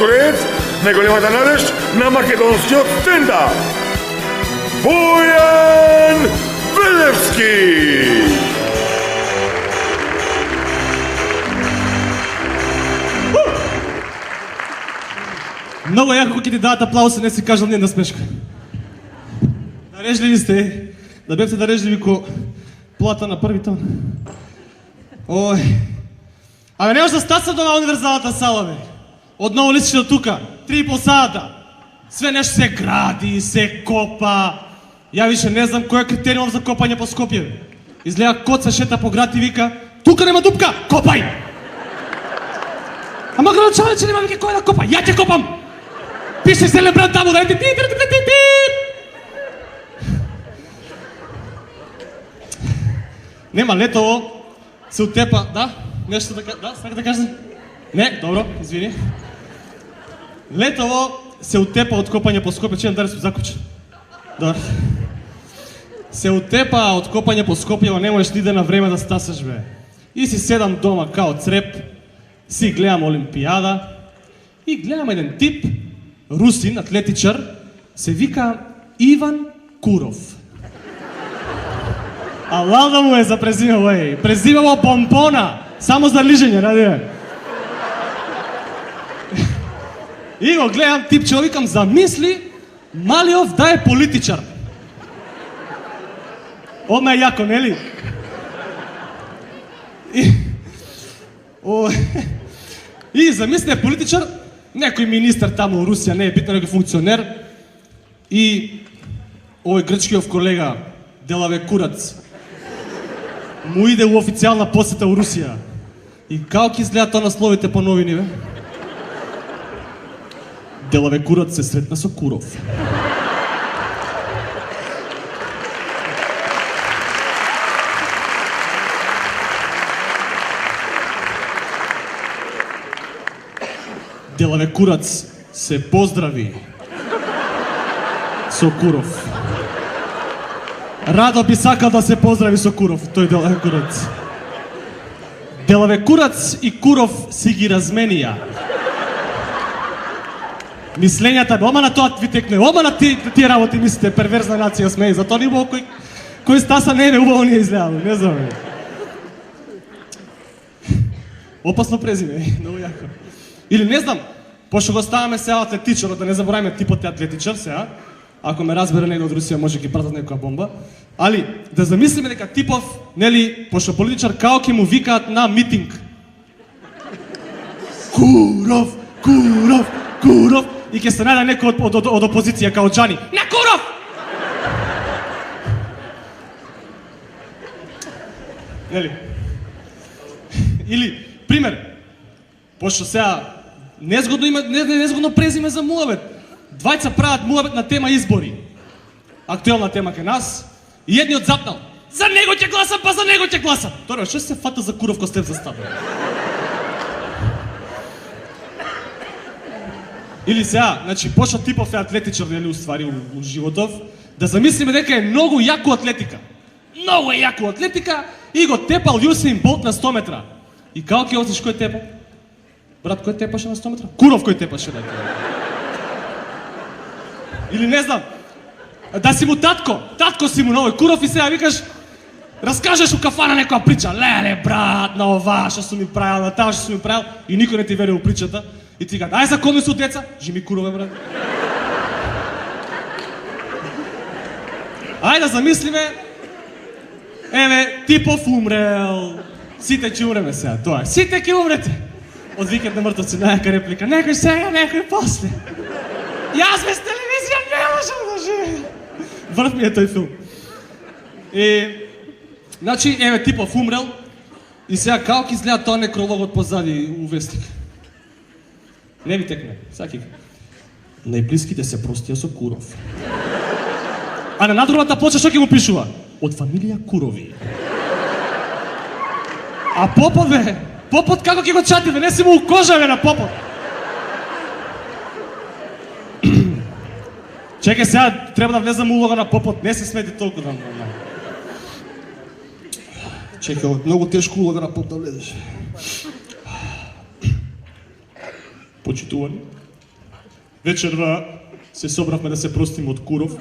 кореец, неголемата надежд на македонскиот стендап. Бојан Велевски! Много яко ќе ти дадат аплауси, не си кажал ни една смешка. Дарежливи сте, да бевте дарежливи ко плата на први тон. Ој. Абе, не може да стаса до универзалната сала, бе. Одново лисиче до тука, 3,5 сата. Све нешто се гради, се копа. Ја више не знам кој е критериум за копање по Скопје, бе. Изгледа кот се шета по град и вика, тука нема дупка, копај! Ама градочанец нема веќе кој да копа, ја ќе копам! Пише се лебран таму, да ти. Нема летово, се утепа, да? Нешто да, сака да кажеш? Не, добро, извини. Летово се утепа од копање по Скопје, чујам дали сум закупчен. Добро. Се утепа од копање по Скопје, но не можеш ни да на време да стасаш, бе. И си седам дома као цреп, си гледам Олимпијада и гледам еден тип, русин, атлетичар, се вика Иван Куров. А лалда му е за презимево, еј. Презимево Помпона, само за лижење, ради. И го гледам типче, викам, замисли Малиов да е политичар. Одма е јако, нели? И замисли е политичар, некој министар таму у Русија, не е битно, некој функционер. И овој грчкиов колега, Делаве Курац, му иде у официјална посета у Русија. И како ќе изгледа тоа насловите по новини, бе? Делаве Курац се сретна со Куров. Делаве Курац се поздрави со Куров. Радо би сакал да се поздрави со Куров, тој Делаве Курац. Делаве Курац и Куров си ги разменија. Мислењата, ома на тоа ви текне, ома на тие работи мислите, перверзна нација сме, и затоа ни убаво кој стаса не е убаво ние изгледало, не знам. Опасно презиме, многу јако. Или не знам, пошто го ставаме сега атлетичарот, да не забораваме типот е атлетичар сега, ако ме разбере некој од Русија може ќе пратат некоја бомба, али да замислиме дека типов, нели, пошто политичар као ќе му викаат на митинг. Куров, Куров, Куров, и ќе се најде некој од опозиција као Џани. На Куров! Нели? Или, пример, пошто сега незгодно презиме за муабет. Двајца прават муабет на тема избори. Актуелна тема кај нас. И едниот запнал. За него ќе гласам, па за него ќе гласам. Тоа што се фата за Куров кој степ за стаб? Или сега, значи, пошто типов е атлетичар, нели, уствари у животов, да замислиме дека е многу јако атлетика. Многу е јако атлетика и го тепал Јусейн Болт на 100 метра. И како ќе осиш кој тепал? Брат, кој тепаше на 100 метра? Куров кој тепаше, да. Или не знам, да си му татко си му на овој Куров и сега викаш, раскажеш у кафана некоја прича, леле брат, на ова што сум ми правил, на таа што сум ми правил, и никој не ти верува причата, и ти кажа, ај за кој су деца, жими Курове брат. Ај да замислиме, еве, Типов умрел, сите ќе умреме сега, тоа е, сите ќе умрете. Од Викенд на мртвци, најака реплика, некој сега, некој после. Јас без телевизија не можам да живеам. Врв ми е тој филм. И, значи, еве, Типов умрел, и сега како ќе изгледа тоа некрологот позади у вестник? Не ви текне, саки. Најблиските се простија со Куров. А на надругата плоча што ќе му пишува? Од фамилија Курови. А Попот, бе, Попот како ќе го чати, бе, не си му укожаве на Попот. Чекај сега, треба да влезам улога на Попот, не се смети толку да... Чекај, многу тешко улога на Поп да влезеш. Почитувани, Вечерва се собравме да се простиме од Куров.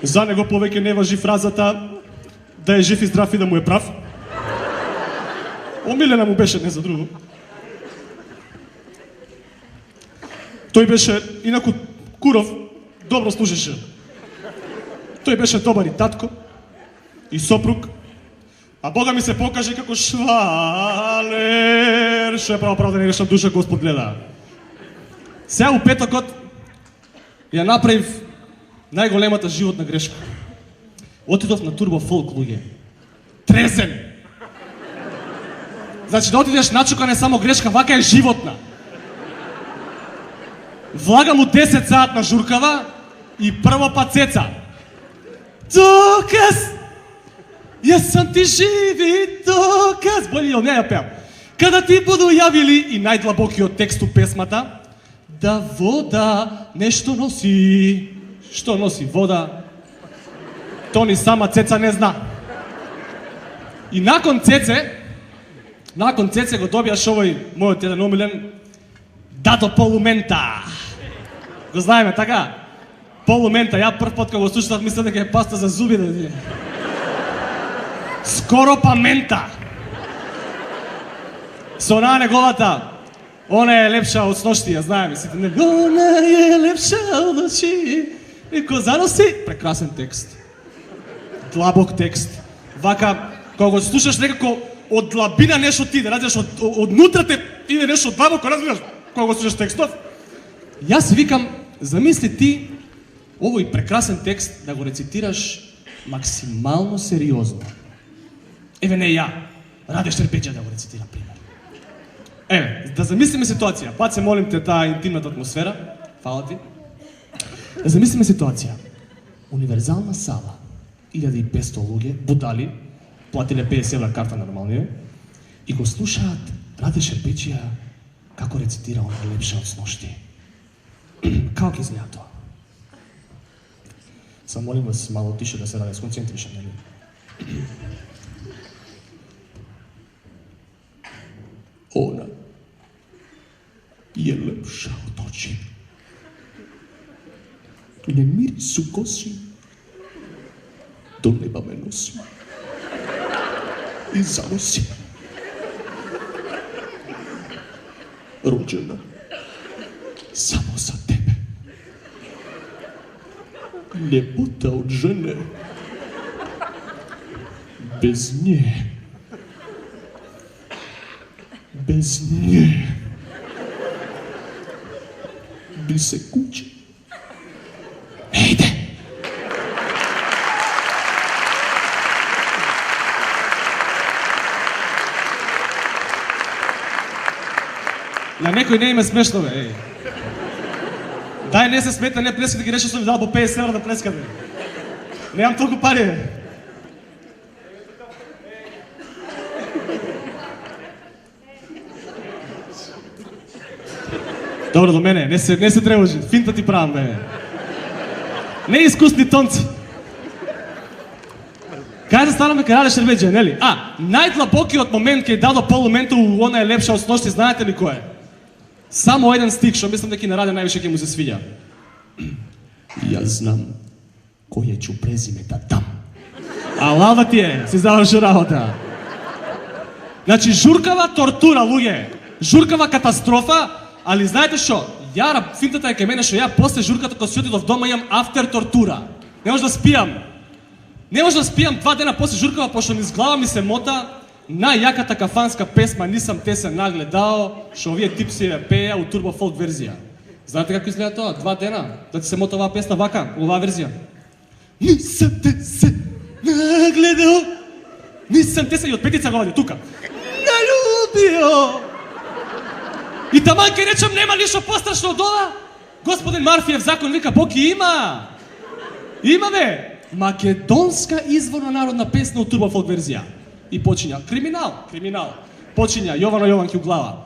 За него повеќе не важи фразата да е жив и здрав и да му е прав. Омилена му беше, не за друго. Тој беше, инаку Куров добро служеше. Тој беше добар и татко, и сопруг, а Бога ми се покаже како швалер, што е право да не грешна душа, Господ гледа. Сега у петокот ја направив најголемата животна грешка. Отидов на турбо фолк, луѓе. Трезен! Значи да отидеш начука не само грешка, вака е животна. Влагам у 10 саат на журкава и прво па цеца. Доказ! Јас сам ти живи доказ! Боли ја не ја пеам. Када ти буду јавили и најдлабокиот текст у песмата, да вода нешто носи. Што носи вода? То ни сама Цеца не зна. И након Цеце го добијаш овој мојот еден омилен Дадо Полумента. Го знаеме, така? Полумента, ја прв пат кога го слушав мислев дека е паста за зуби да ти. Скоро па мента. Со онаа неговата, она е лепша од сношти, ја знаеме сите, не? Она е лепша од ношти. И кога заноси, прекрасен текст. Длабок текст. Вака, кога го слушаш некако од длабина нешто ти, да разбираш од нутра те иде нешто длабоко, разбираш, кога го слушаш текстов. Јас викам, замисли ти овој прекрасен текст да го рецитираш максимално сериозно. Еве не ја, Раде Шербеџа да го рецитирам пример. Еве, да замислиме ситуација. Пат се молим те таа интимната атмосфера. Фала ти. Да замислиме ситуација. Универзална сала, 1500 луѓе, будали, платиле 50 евра карта нормално, и го слушаат Раде Шербеџија како рецитира она лепша од сношти. Како ќе изгледа тоа? Само молим вас мало тише да се Раде, сконцентришам, нели? Она е лепша од очи. Не мирису коси, до неба ме носи и заноси. Роđена само за тебе. Лепота од жене, без нje, без nje bi se kuće ne ide. На некој не им е смешно, бе. Дај не се смета, не плескате, ги решил сум ви дал по 50 евра да плескате. Немам толку пари, бе. Добро, до мене, не се тревожи, финта ти правам, бе. Неискусни тонци. Кај да станаме кај Раде Шербеџа, нели? Најдлабокиот момент кај Дадо Полумента у она е лепша од сношти, знаете ли кој е? Само еден стих, што мислам дека и на Раде највише ќе му се свиѓа. Јас знам кој ќе презиме да дам. А лава ти е, си заврши работа. Значи, журкава тортура, луѓе. Журкава катастрофа, али знаете што? Финтата е кај мене што ја после журката кога си отидов дома имам афтер тортура. Не може да спијам. Не може да спијам 2 дена после журкава, пошто низ глава ми се мота најјаката кафанска песма "Нисам те се нагледао", што овие типси ја пеја у турбо фолк верзија. Знаете како изгледа тоа? 2 дена да ти се мота оваа песна вака, оваа верзија. Нисам те се нагледао, нисам те се, и од петица го вади тука. Налюбио. И таман ке речам нема ништо пострашно од ова. Господин Марфиев закон вика Бог и има. Има, бе. Македонска изворна народна песна од турбо фолк верзија. И почиња криминал. Почиња Јовано Јованки у глава.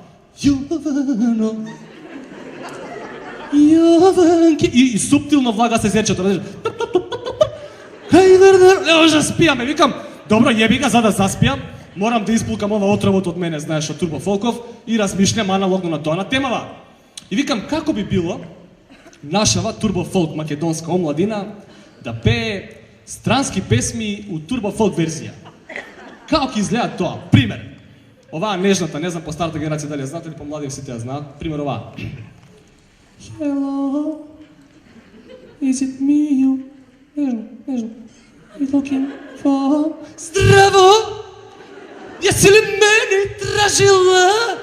Јованки и суптилно влага се зерчето. Не може да спијаме, викам, добро, јеби га, за да заспијам, морам да испулкам ова отровот од мене, знаеш, од турбо фолков и размишлям аналогно на тоа на темава. И викам, како би било нашава турбофолк македонска омладина да пее странски песми у турбофолк верзија. Како ќе изгледа тоа? Пример. Оваа нежната, не знам по старата генерација дали ја знаете или по младите сите ја знаат. Пример оваа. Hello, is it me you? Нежно. You looking for... Здраво! Ја си ли мене тражила?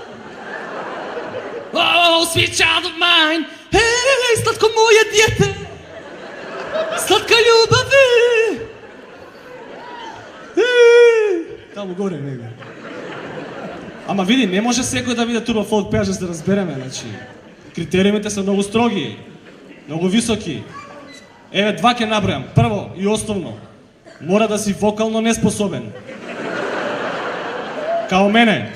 Oh, sweet child of mine! Hey, сладко моје дете! Сладка љубави! Таму горе нега. Ама види, не може секој да биде турбофолк пејач да се разбереме, значи. Критериумите се многу строги, многу високи. Еве, два ќе набројам. Прво и основно, мора да си вокално неспособен. Као мене.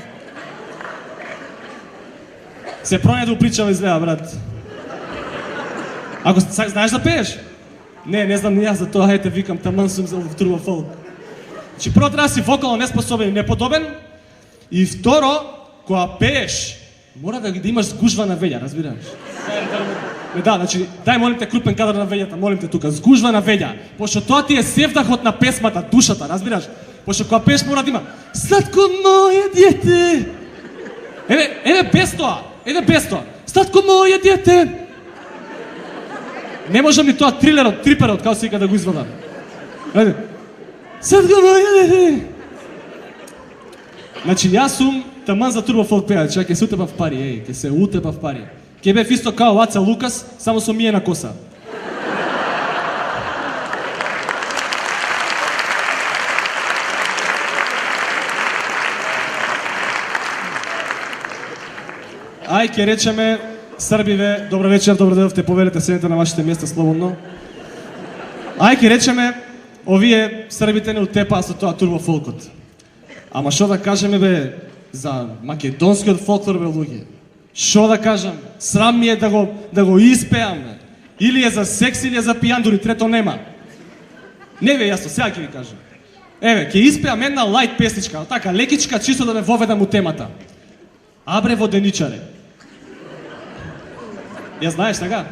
Се пронајде упричава изгледа, брат. Ако знаеш да пееш? Не знам ни јас за тоа, хајте викам, таман сум за турбофолк. Значи, прво треба да си вокално неспособен и неподобен. И второ, кога пееш, мора да имаш згужва на вења, разбираш? Да, значи, дај молим те крупен кадар на вењата, молим те тука, згужва на вења. Пошто тоа ти е севдахот на песмата, душата, разбираш? Пошто кога пееш мора да има сладко моје дете. Еве без тоа. Сладко моје дете. Не можам ли тоа триперот, како се вика да го извадам. Ајде. Сладко моје дете. Значи, јас сум таман за турбофолк пејач, ќе се утепа в пари, ќе се утепа в пари. Ќе бев исто као Ваца Лукас, само со миена коса. Ај, ќе речеме, Србиве, добро вечер, добро дојдовте, повелете, седете на вашите места слободно. Ај, ќе речеме, овие србите не утепаа со тоа турбофолкот. Ама шо да кажеме, бе, за македонскиот фолклор, бе, луѓе? Шо да кажам? Срам ми е да го испеам, бе. Или е за секс, или е за пијан, дури трето нема. Не бе, јасно, сега ќе ви кажам. Еве, ќе испеам една лајт песничка, така, лекичка, чисто да ме воведам у темата. Абре воденичаре. Ја знаеш, така?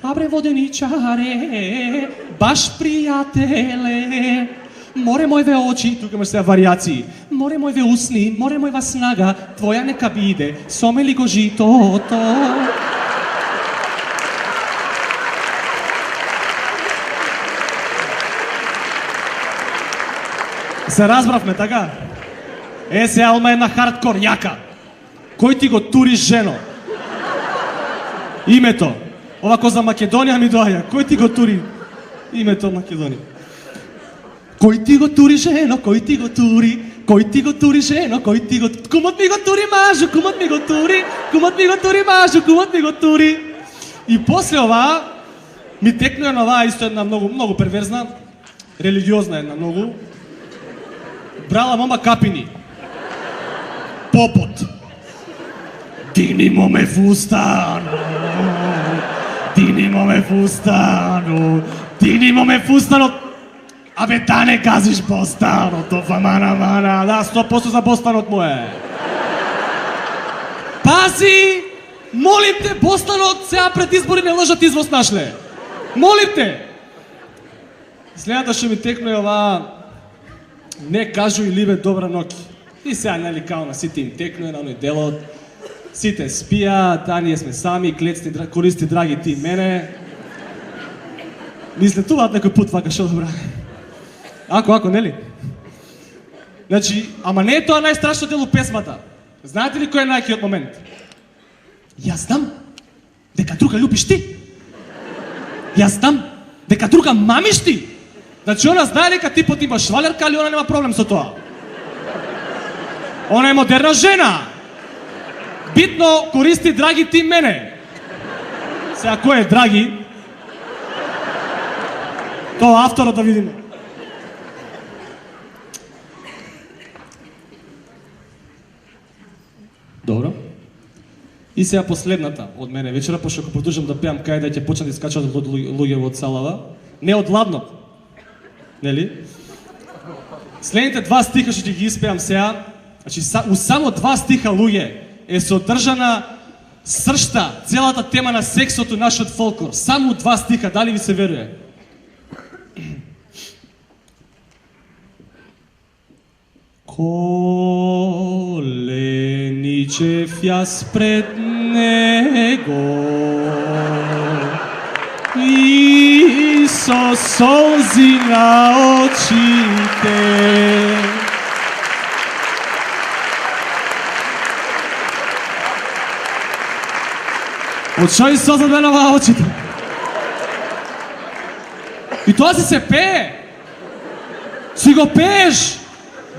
Абре воденичаре, баш пријателе, море мојве очи, тука имаш сега варијации, море мојве усни, море мојва снага, твоја нека биде, сомели го житото. Се разбравме, така? Сега алма една хардкор јака. Кој ти го тури жено? Името. Овако за Македонија ми доаѓа. Кој ти го тури? Името Македонија. Кој ти го тури жено, кој ти го тури? Кој ти го тури жено, кој ти го... Кумот ми го тури мажу, кумот ми го тури, кумот ми го тури мажу, кумот ми го тури. И после оваа ми текнува на оваа исто една многу перверзна, религиозна една многу. Брала мома капини. Попот. Дигнимо ме фустано. Дигнимо ме фустано. Дигнимо ме фустано. Абе, да не газиш бостаното, мана. Да, 100% за бостанот му е. Пази! Молим те, бостанот, сега пред избори не лъжат извоз нашле. Молим те! Следната ще ми текне ова... Не кажу и либе добра ноки. И сега, нели, као на сите им текнуе на оној делот. Сите спијат, а ние сме сами, клецни, користи, драги ти мене. Мислетуваат некој пут, вака, шо добра. Ако, нели? Значи, ама не е тоа најстрашно дел у песмата. Знаете ли кој е најкиот момент? Јас знам дека друга љубиш ти. Јас знам дека друга мамиш ти. Значи, она знае дека ти пот имаш швалерка, али она нема проблем со тоа. Она е модерна жена. Битно користи драги ти мене. Сега, кој е драги? Тоа авторот да видиме. Добро. И сега последната од мене вечера, пошто ако продолжам да пеам кај да ќе почнат да искачат луѓе од салава. Не од ладно. Нели? Следните два стиха што ќе ги испеам сега, значи у само два стиха луѓе е содржана сршта, целата тема на сексото, нашиот фолклор. Само 2 стиха, дали ви се веруе? Коленичев јас пред него и со солзи на очите. Од шо и соза бе на очите? И тоа си се пее. Си го пееш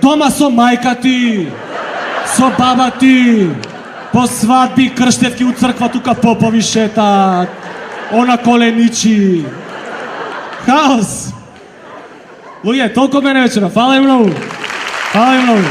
дома со мајка ти, со баба ти, по свадби, крштевки у црква, тука попови шетат, она коленичи. Хаос! Луѓе, толку мене вечера. Фала им многу. Фала им многу.